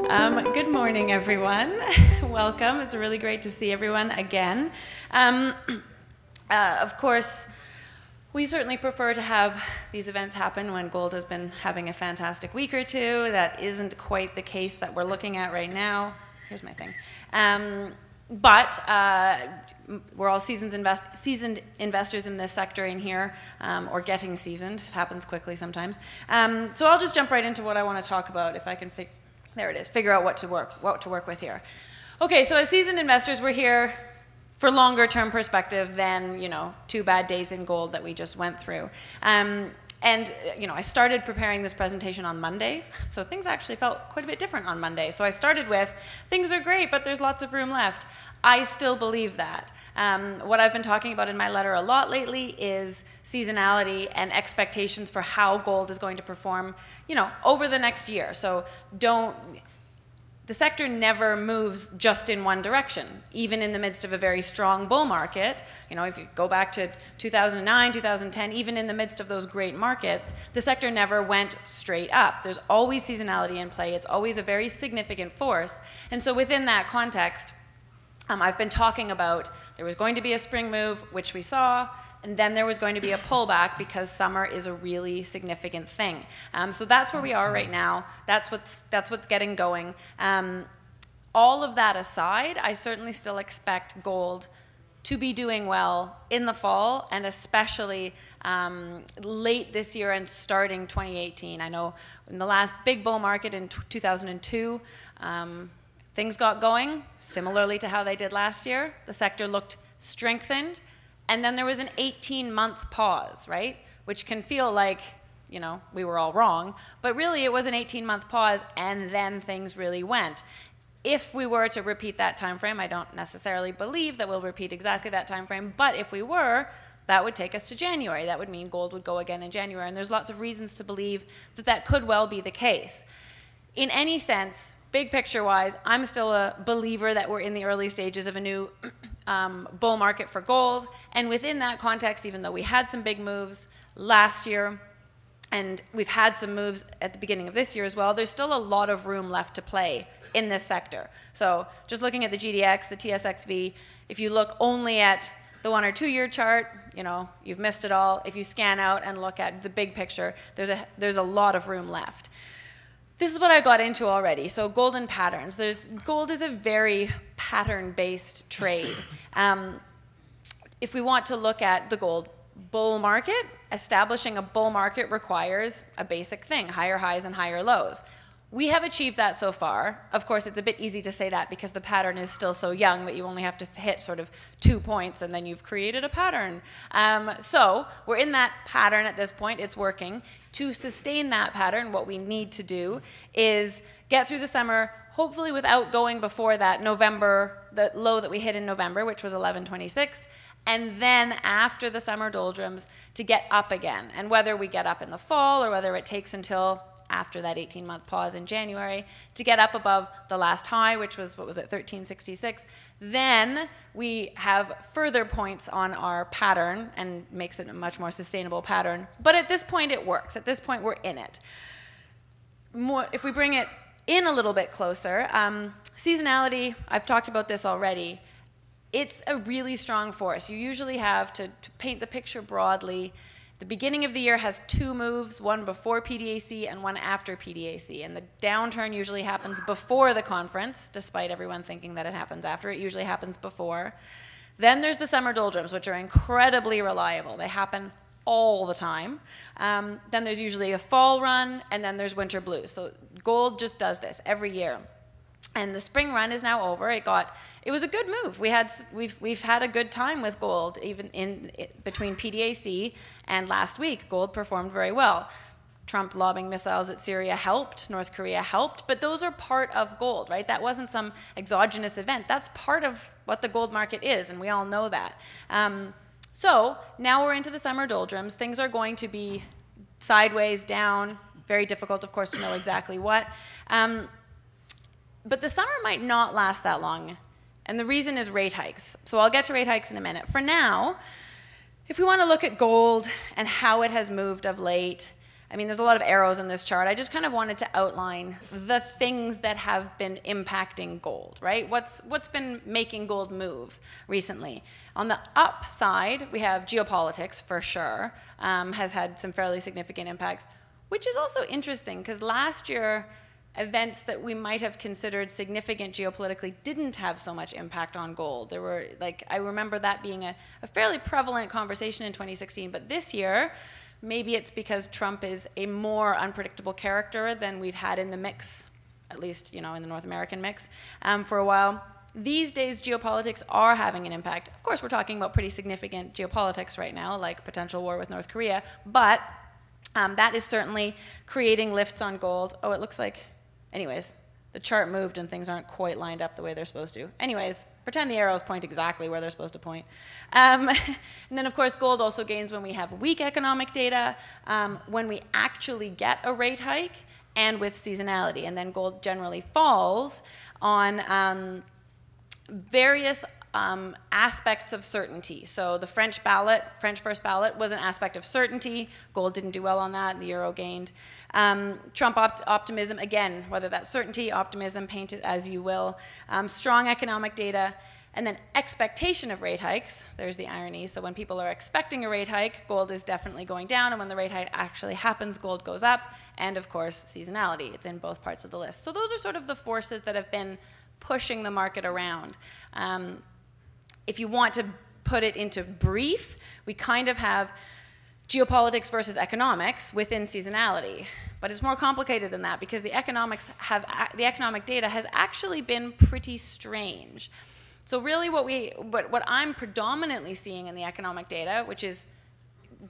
Good morning, everyone. Welcome. It's really great to see everyone again. Of course, we certainly prefer to have these events happen when gold has been having a fantastic week or two. That isn't quite the case that we're looking at right now. Here's my thing. But we're all seasoned investors in this sector in here, or getting seasoned. It happens quickly sometimes. So I'll just jump right into what I want to talk about if I can there it is, figure out what to work with here. Okay, so as seasoned investors, we're here for longer term perspective than, 2 bad days in gold that we just went through. And I started preparing this presentation on Monday, so things actually felt quite a bit different on Monday. So I started with, things are great, but there's lots of room left. I still believe that. What I've been talking about in my letter a lot lately is seasonality and expectations for how gold is going to perform, over the next year. So the sector never moves just in one direction, even in the midst of a very strong bull market. If you go back to 2009, 2010, even in the midst of those great markets, the sector never went straight up. There's always seasonality in play. It's always a very significant force. And so within that context, I've been talking about there was going to be a spring move, which we saw, and then there was going to be a pullback because summer is a really significant thing. So that's where we are right now. That's what's getting going. All of that aside, I certainly still expect gold to be doing well in the fall, and especially late this year and starting 2018. I know in the last big bull market in 2002, things got going, similarly to how they did last year. The sector looked strengthened, and then there was an 18-month pause, right? Which can feel like, we were all wrong, but really it was an 18-month pause, and then things really went. If we were to repeat that time frame, I don't necessarily believe that we'll repeat exactly that time frame, but if we were, that would take us to January. That would mean gold would go again in January, and there's lots of reasons to believe that that could well be the case. In any sense, big picture-wise, I'm still a believer that we're in the early stages of a new bull market for gold. And within that context, even though we had some big moves last year, and we've had some moves at the beginning of this year as well, there's still a lot of room left to play in this sector. So just looking at the GDX, the TSXV, if you look only at the 1 or 2 year chart, you've missed it all. If you scan out and look at the big picture, there's a lot of room left. This is what I got into already. So golden patterns. Gold is a very pattern-based trade. If we want to look at the gold bull market, establishing a bull market requires a basic thing, higher highs and higher lows. We have achieved that so far. Of course, it's a bit easy to say that because the pattern is still so young that you only have to hit sort of 2 points and then you've created a pattern. So we're in that pattern at this point. It's working. To sustain that pattern, what we need to do is get through the summer, hopefully without going before that November, the low that we hit in November, which was 1126, and then after the summer doldrums to get up again. And whether we get up in the fall or whether it takes until after that 18-month pause in January to get up above the last high, which was, 1366, then we have further points on our pattern and makes it a much more sustainable pattern. But at this point, it works. At this point, we're in it. If we bring it in a little bit closer, seasonality, I've talked about this already. It's a really strong force. You usually have, to paint the picture broadly, the beginning of the year has 2 moves, one before PDAC and one after PDAC. And the downturn usually happens before the conference, despite everyone thinking that it happens after. It usually happens before. Then there's the summer doldrums, which are incredibly reliable. They happen all the time. Then there's usually a fall run, and then there's winter blues. So gold just does this every year. And the spring run is now over. It was a good move. We've had a good time with gold, even between PDAC and last week. Gold performed very well. Trump lobbing missiles at Syria helped. North Korea helped. But those are part of gold, right? That wasn't some exogenous event. That's part of what the gold market is, and we all know that. So now we're into the summer doldrums. Things are going to be sideways, down. Very difficult, of course, to know exactly what. But the summer might not last that long, and the reason is rate hikes. So I'll get to rate hikes in a minute. For now, if we want to look at gold and how it has moved of late, I mean, there's a lot of arrows in this chart. I just kind of wanted to outline the things that have been impacting gold, right? What's been making gold move recently? On the upside, we have geopolitics for sure, has had some fairly significant impacts, which is also interesting because last year, events that we might have considered significant geopolitically didn't have so much impact on gold. There were, like, I remember that being a fairly prevalent conversation in 2016, but this year, maybe it's because Trump is a more unpredictable character than we've had in the mix, at least, you know, in the North American mix, for a while. These days, geopolitics are having an impact. Of course, we're talking about pretty significant geopolitics right now, like potential war with North Korea, but that is certainly creating lifts on gold. Oh, it looks like, anyways, the chart moved and things aren't quite lined up the way they're supposed to. Anyways, pretend the arrows point exactly where they're supposed to point. And then, of course, gold also gains when we have weak economic data, when we actually get a rate hike, and with seasonality. And then gold generally falls on various aspects of certainty. So the French first ballot was an aspect of certainty. Gold didn't do well on that, and the euro gained. Trump optimism, again, whether that's certainty, optimism, paint it as you will. Strong economic data, and then expectation of rate hikes. There's the irony. So when people are expecting a rate hike, gold is definitely going down, and when the rate hike actually happens, gold goes up. And of course, seasonality. It's in both parts of the list. So those are sort of the forces that have been pushing the market around. If you want to put it into brief, we kind of have geopolitics versus economics within seasonality. But it's more complicated than that because the economic data has actually been pretty strange. So really what I'm predominantly seeing in the economic data, which is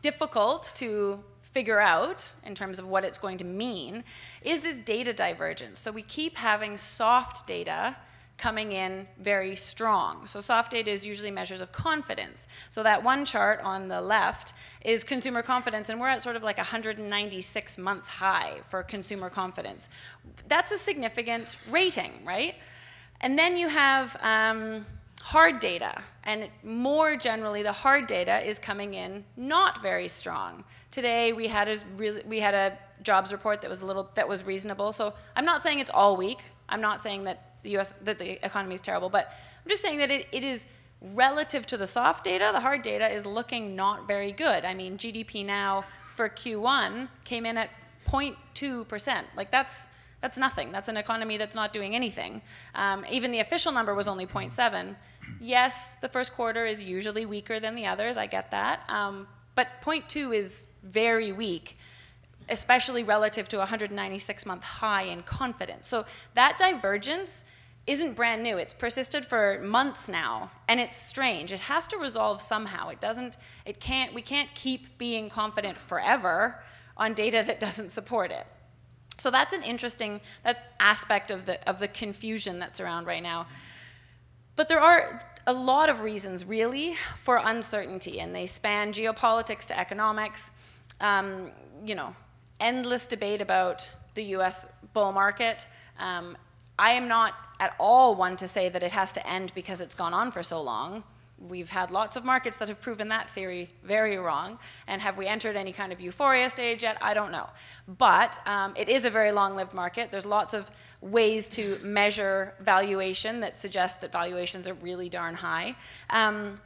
difficult to figure out in terms of what it's going to mean, is this data divergence. So we keep having soft data coming in very strong. So soft data is usually measures of confidence. So that one chart on the left is consumer confidence, and we're at sort of like a 196-month high for consumer confidence. That's a significant rating, right? And then you have hard data, and more generally, the hard data is coming in not very strong. Today we had a jobs report that was reasonable. So I'm not saying it's all weak. I'm not saying that the economy is terrible, but I'm just saying that it is relative to the soft data. The hard data is looking not very good. I mean, GDP now for Q1 came in at 0.2%. Like that's nothing. That's an economy that's not doing anything. Even the official number was only 0.7. Yes, the first quarter is usually weaker than the others. I get that. But 0.2 is very weak, especially relative to a 196-month high in confidence. So that divergence isn't brand new. It's persisted for months now, and it's strange. It has to resolve somehow. We can't keep being confident forever on data that doesn't support it. So that's an interesting aspect of the confusion that's around right now. But there are a lot of reasons, really, for uncertainty, and they span geopolitics to economics. You know, endless debate about the US bull market. I am not at all one to say that it has to end because it's gone on for so long. We've had lots of markets that have proven that theory very wrong. And have we entered any kind of euphoria stage yet? I don't know. But it is a very long-lived market. There's lots of ways to measure valuation that suggest that valuations are really darn high. And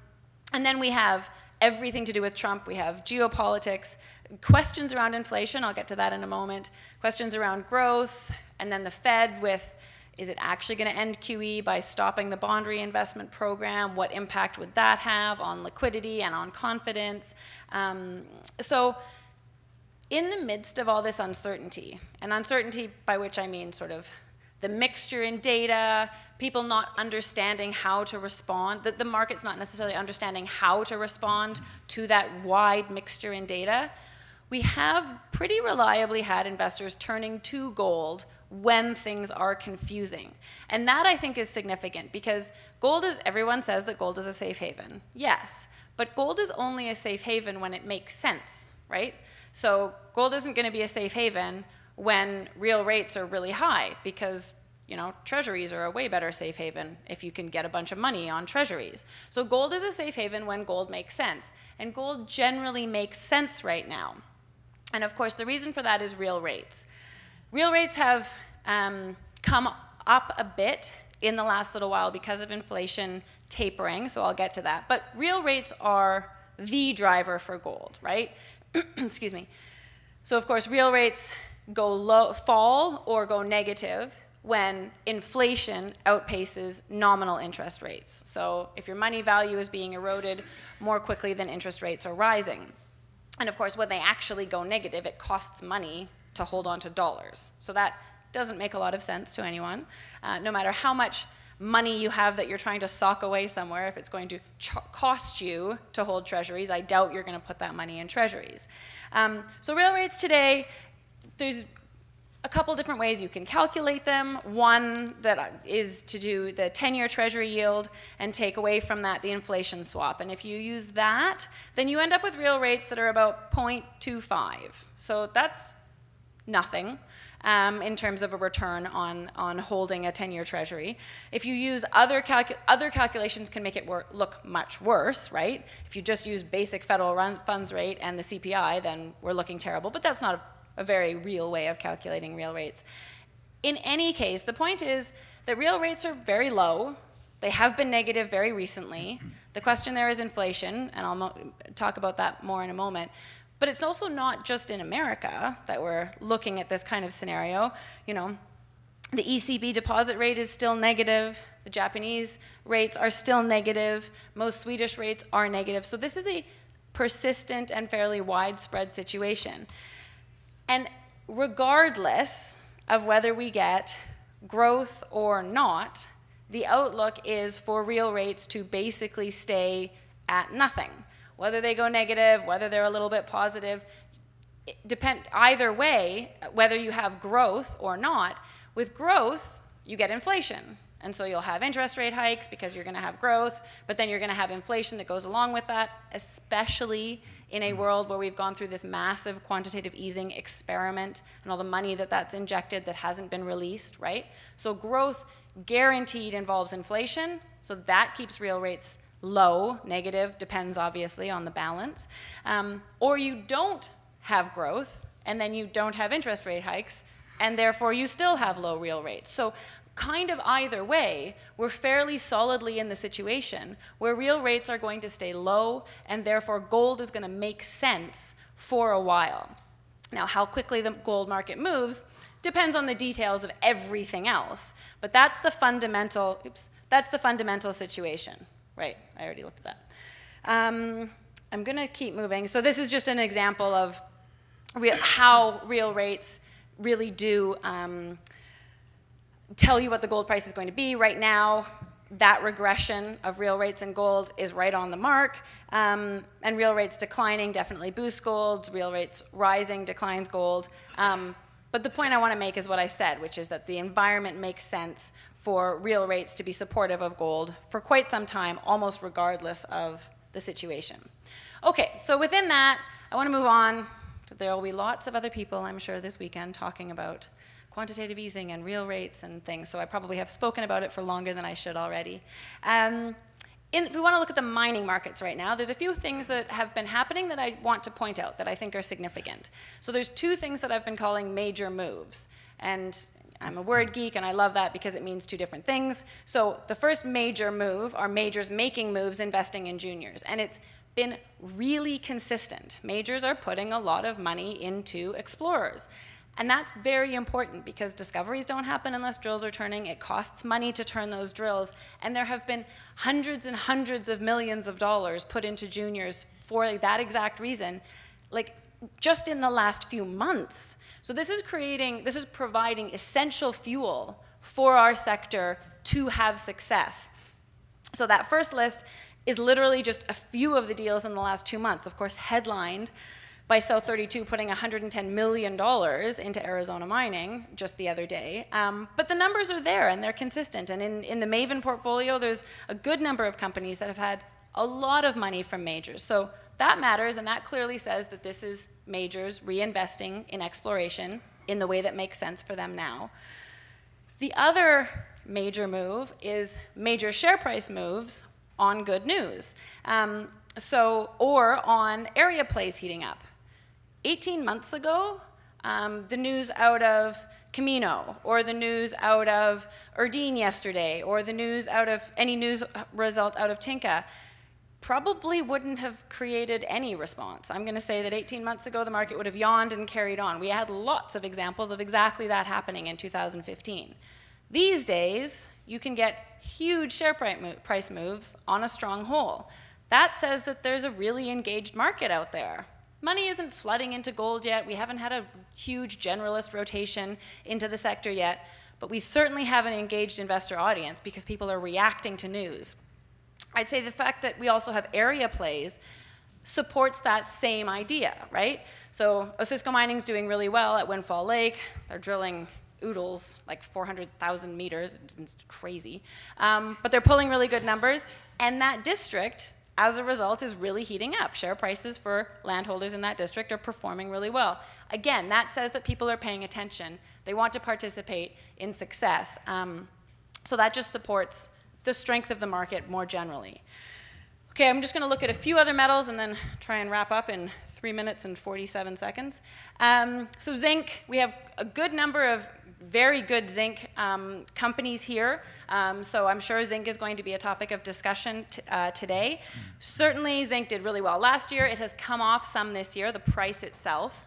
then we have everything to do with Trump. We have geopolitics, questions around inflation. I'll get to that in a moment. Questions around growth. And then the Fed with, is it actually going to end QE by stopping the bond reinvestment program? What impact would that have on liquidity and on confidence? So in the midst of all this uncertainty, and uncertainty by which I mean sort of the mixture in data, people not understanding how to respond, that the market's not necessarily understanding how to respond to that wide mixture in data, we have pretty reliably had investors turning to gold when things are confusing. And that, I think, is significant because gold is, everyone says that gold is a safe haven. Yes, but gold is only a safe haven when it makes sense, right? So gold isn't going to be a safe haven when real rates are really high because, you know, treasuries are a way better safe haven if you can get a bunch of money on treasuries. So gold is a safe haven when gold makes sense. And gold generally makes sense right now. And of course, the reason for that is real rates. Real rates have come up a bit in the last little while because of inflation tapering, so I'll get to that. But real rates are the driver for gold, right? Excuse me. So of course, real rates go low, fall or go negative when inflation outpaces nominal interest rates. So if your money value is being eroded more quickly than interest rates are rising. And of course, when they actually go negative, it costs money to hold on to dollars. So that doesn't make a lot of sense to anyone. No matter how much money you have that you're trying to sock away somewhere, if it's going to cost you to hold treasuries, I doubt you're going to put that money in treasuries. So real rates today, there's a couple different ways you can calculate them. One that is to do the 10-year treasury yield and take away from that the inflation swap. And if you use that, then you end up with real rates that are about 0.25. So that's nothing in terms of a return on holding a 10-year treasury. If you use other calculations can make it look much worse, right? If you just use basic federal funds rate and the CPI, then we're looking terrible, but that's not a very real way of calculating real rates. In any case, the point is that real rates are very low. They have been negative very recently. The question there is inflation, and I'll talk about that more in a moment. But it's also not just in America that we're looking at this kind of scenario. You know, the ECB deposit rate is still negative. The Japanese rates are still negative. Most Swedish rates are negative. So this is a persistent and fairly widespread situation. And regardless of whether we get growth or not, the outlook is for real rates to basically stay at nothing. Whether they go negative, whether they're a little bit positive, either way, whether you have growth or not, with growth, you get inflation. And so you'll have interest rate hikes because you're going to have growth, but then you're going to have inflation that goes along with that, especially in a world where we've gone through this massive quantitative easing experiment and all the money that's injected that hasn't been released, right? So growth guaranteed involves inflation, so that keeps real rates low, negative, depends obviously on the balance. Or you don't have growth, and then you don't have interest rate hikes, and therefore you still have low real rates. So kind of either way, we're fairly solidly in the situation where real rates are going to stay low, and therefore gold is going to make sense for a while. Now, how quickly the gold market moves depends on the details of everything else, but that's the fundamental, that's the fundamental situation. Right, I already looked at that. I'm going to keep moving. So this is just an example of how real rates really do tell you what the gold price is going to be. Right now, that regression of real rates and gold is right on the mark. And real rates declining definitely boosts gold. Real rates rising declines gold. But the point I want to make is what I said, which is that the environment makes sense for real rates to be supportive of gold for quite some time, almost regardless of the situation. Okay, so within that, I want to move on. There will be lots of other people, I'm sure, this weekend talking about quantitative easing and real rates and things, so I probably have spoken about it for longer than I should already. If we want to look at the mining markets right now, there's a few things that have been happening that I want to point out that I think are significant. So there's two things that I've been calling major moves. And I'm a word geek, and I love that because it means two different things. So the first major move are majors making moves investing in juniors. And it's been really consistent. Majors are putting a lot of money into explorers. And that's very important because discoveries don't happen unless drills are turning. It costs money to turn those drills. And there have been hundreds and hundreds of millions of dollars put into juniors for that exact reason, like just in the last few months. So this is providing essential fuel for our sector to have success. So that first list is literally just a few of the deals in the last 2 months, of course, headlined by South 32 putting $110 million into Arizona mining just the other day. But the numbers are there and they're consistent. And in the Maven portfolio, there's a good number of companies that have had a lot of money from majors. So that matters, and that clearly says that this is majors reinvesting in exploration in the way that makes sense for them now. The other major move is major share price moves on good news, or on area plays heating up. 18 months ago, the news out of Camino, or the news out of Erdene yesterday, or the news out of any news result out of Tinka, probably wouldn't have created any response. I'm going to say that 18 months ago, the market would have yawned and carried on. We had lots of examples of exactly that happening in 2015. These days, you can get huge share price moves on a strong whole. That says that there's a really engaged market out there. Money isn't flooding into gold yet. We haven't had a huge generalist rotation into the sector yet, but we certainly have an engaged investor audience because people are reacting to news. I'd say the fact that we also have area plays supports that same idea, right? So Osisko Mining's doing really well at Windfall Lake. They're drilling oodles, like 400,000 meters. It's crazy. But they're pulling really good numbers. And that district, as a result, is really heating up. Share prices for landholders in that district are performing really well. Again, that says that people are paying attention. They want to participate in success. So that just supports the strength of the market more generally. Okay, I'm just going to look at a few other metals and then try and wrap up in 3 minutes and 47 seconds. So zinc, we have a good number of very good zinc companies here. So I'm sure zinc is going to be a topic of discussion today. Certainly zinc did really well last year. It has come off some this year, the price itself.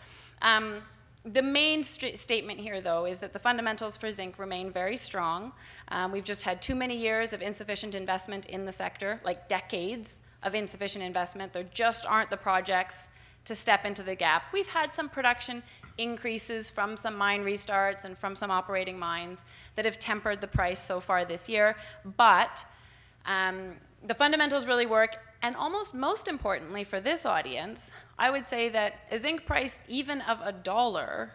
The main statement here, though, is that the fundamentals for zinc remain very strong. We've just had too many years of insufficient investment in the sector, like decades of insufficient investment. There just aren't the projects to step into the gap. We've had some production increases from some mine restarts and from some operating mines that have tempered the price so far this year, but the fundamentals really work, and almost most importantly for this audience, I would say that a zinc price even of $1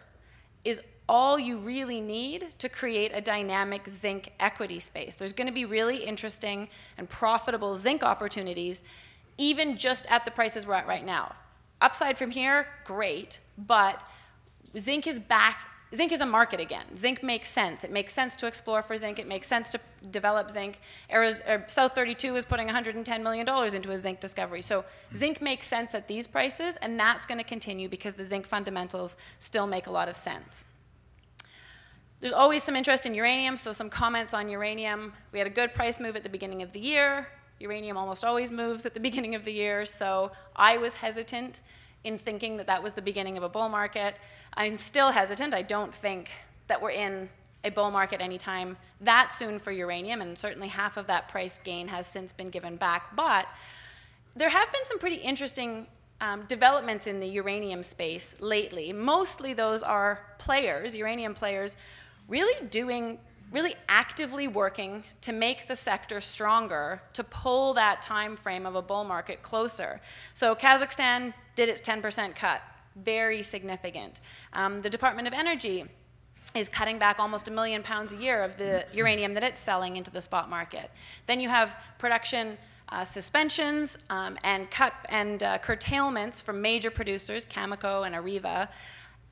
is all you really need to create a dynamic zinc equity space. There's going to be really interesting and profitable zinc opportunities even just at the prices we're at right now. Upside from here, great, but zinc is back. Zinc is a market again. Zinc makes sense. It makes sense to explore for zinc. It makes sense to develop zinc. South 32 is putting $110 million into a zinc discovery. So zinc makes sense at these prices, and that's going to continue because the zinc fundamentals still make a lot of sense. There's always some interest in uranium, so some comments on uranium. We had a good price move at the beginning of the year. Uranium almost always moves at the beginning of the year, so I was hesitant in thinking that that was the beginning of a bull market. I'm still hesitant. I don't think that we're in a bull market anytime that soon for uranium, and certainly half of that price gain has since been given back. But there have been some pretty interesting developments in the uranium space lately. Mostly those are players, uranium players, really actively working to make the sector stronger, to pull that time frame of a bull market closer. So Kazakhstan did its 10% cut, very significant. The Department of Energy is cutting back almost 1 million pounds a year of the uranium that it's selling into the spot market. Then you have production suspensions and curtailments from major producers, Cameco and Areva.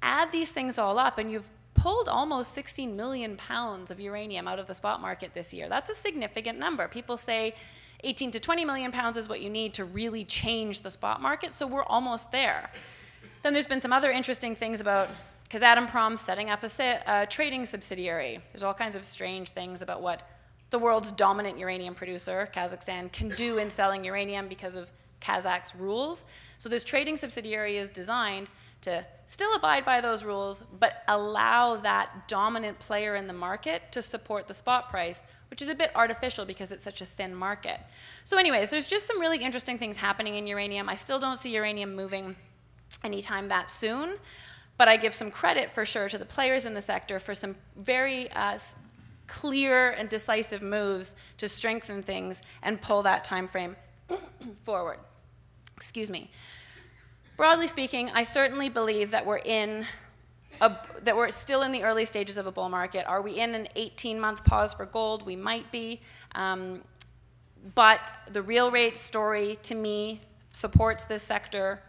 Add these things all up and you've pulled almost 16 million pounds of uranium out of the spot market this year. That's a significant number. People say 18 to 20 million pounds is what you need to really change the spot market, so we're almost there. Then there's been some other interesting things about Kazatomprom setting up a trading subsidiary. There's all kinds of strange things about what the world's dominant uranium producer, Kazakhstan, can do in selling uranium because of Kazakh's rules. So this trading subsidiary is designed to still abide by those rules, but allow that dominant player in the market to support the spot price, which is a bit artificial because it's such a thin market. So anyways, there's just some really interesting things happening in uranium. I still don't see uranium moving anytime that soon, but I give some credit for sure to the players in the sector for some very clear and decisive moves to strengthen things and pull that time frame forward. Excuse me. Broadly speaking, I certainly believe that we're still in the early stages of a bull market. Are we in an 18-month pause for gold? We might be. But the real rate story, to me, supports this sector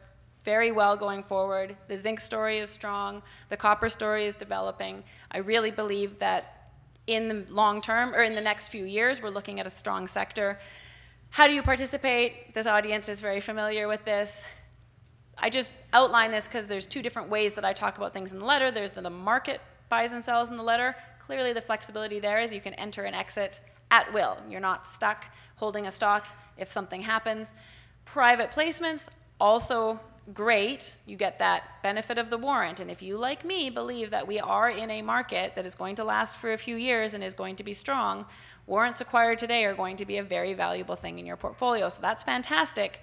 very well going forward. The zinc story is strong. The copper story is developing. I really believe that in the long term, or in the next few years, we're looking at a strong sector. How do you participate? This audience is very familiar with this. I just outline this because there's two different ways that I talk about things in the letter. There's the market buys and sells in the letter. Clearly the flexibility there is you can enter and exit at will. You're not stuck holding a stock if something happens. Private placements, also great. You get that benefit of the warrant. And if you, like me, believe that we are in a market that is going to last for a few years and is going to be strong, warrants acquired today are going to be a very valuable thing in your portfolio. So that's fantastic.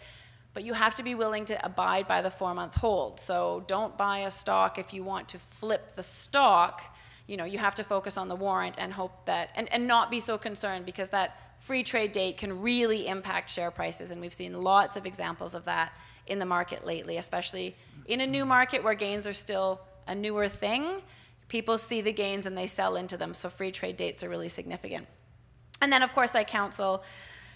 But you have to be willing to abide by the 4-month hold. So don't buy a stock if you want to flip the stock. You know, you have to focus on the warrant and hope that, and not be so concerned, because that free trade date can really impact share prices. And we've seen lots of examples of that in the market lately, especially in a new market where gains are still a newer thing. People see the gains and they sell into them. So free trade dates are really significant. And then, of course, I counsel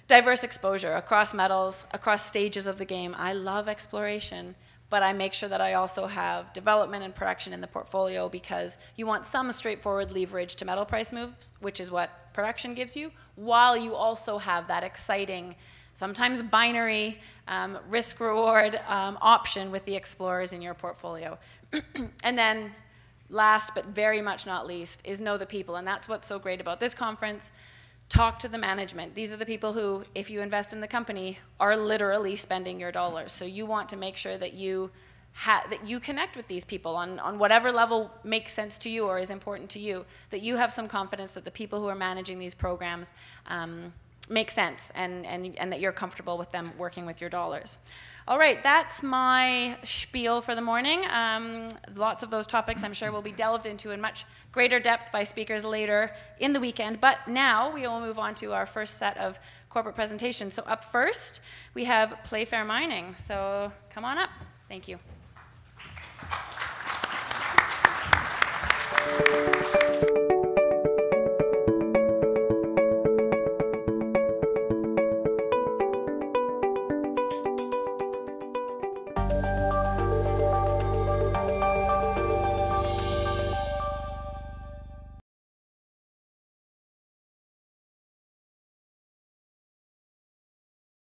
diverse exposure across metals, across stages of the game. I love exploration, but I make sure that I also have development and production in the portfolio, because you want some straightforward leverage to metal price moves, which is what production gives you, while you also have that exciting, sometimes binary risk-reward option with the explorers in your portfolio. And then last but very much not least is know the people, and that's what's so great about this conference. Talk to the management. These are the people who, if you invest in the company, are literally spending your dollars. So you want to make sure that you connect with these people on whatever level makes sense to you or is important to you, that you have some confidence that the people who are managing these programs make sense, and that you're comfortable with them working with your dollars. All right, that's my spiel for the morning. Lots of those topics I'm sure will be delved into in much greater depth by speakers later in the weekend. But now we will move on to our first set of corporate presentations. So up first, we have Playfair Mining. So come on up. Thank you.